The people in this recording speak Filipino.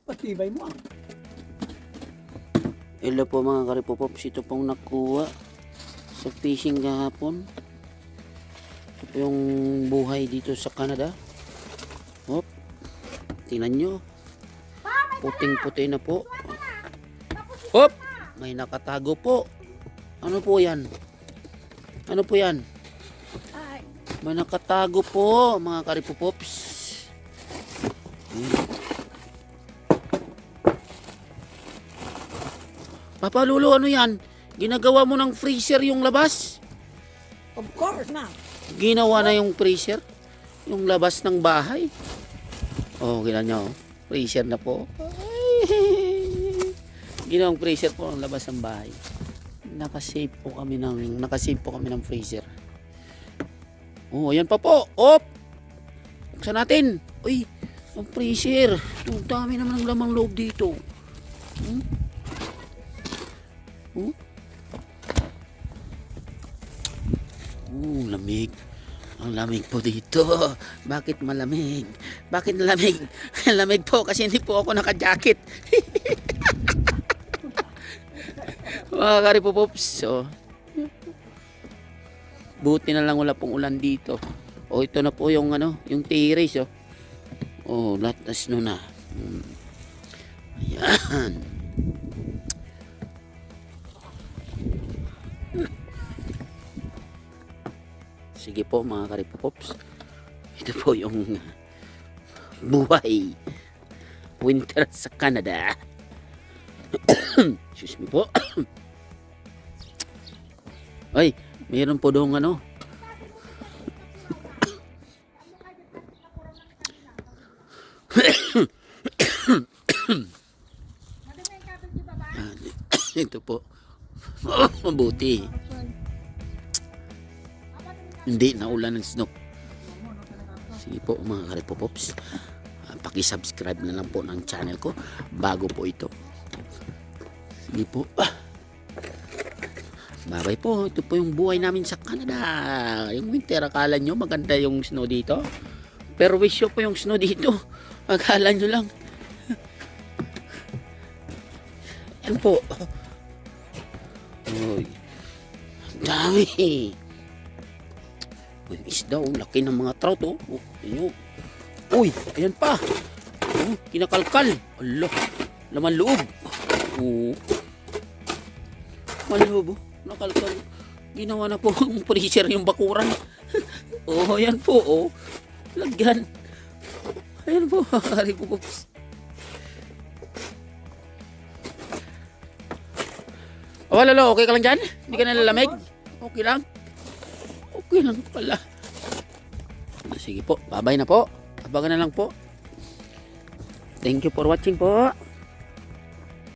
Patibay mo ah. Hello po mga karipopops, ito pong nakuha sa fishing kahapon. Ito po yung buhay dito sa Canada. Hop, tingnan nyo, puting puti na po. Hop, may nakatago po. Ano po yan? Ano po yan? May nakatago po mga karipopops. Papa Lolo, ano yan? Ginagawa mo ng freezer yung labas? Of course na. Ginawa na yung freezer? Yung labas ng bahay? Oh, gina nyo. Freezer na po. Ginawang freezer po ang labas ng bahay. Nakasave po kami ng freezer. Oh, ayan pa po. Op! Buksan natin. Uy, ang freezer. Ang dami naman ng lamang loob dito. Lamig. Ang lamig po dito. Bakit malamig? Bakit lamig? Lamig po kasi hindi po ako naka-jacket. Mga karipopops. So, buti na lang wala pong ulan dito. O ito na po yung yung terrace. Oh, latas no na. Ayan. Sige po mga karipopops. Ito po yung buhay winter sa Canada. Excuse me po. Ay, mayroon po doong ito po. Mabuti. Hindi naulan ng snow. Sige po mga karipopops, paki-subscribe na lang po ng channel ko bago po ito. Sige po. Bye-bye po. Ito po yung buhay namin sa Canada. Yung winter, akala nyo maganda yung snow dito, pero wish po yung snow dito. Akala nyo lang. Yan po. Uy, ang dami. Yung isda, laki ng mga trout, Ayan. Uy, ayan pa. Kinakalkal. Allah, laman loob. Laman loob, nakalkal. Ginawa na po ng freezer yung bakuran. Ayan po, lagyan. Ayan po, karipopops. Lolo, okay ka lang dyan? Hindi ka nalalamig? Okay lang? Okay lang pala. Sige po, bye-bye na po. Abangan na lang po. Thank you for watching po.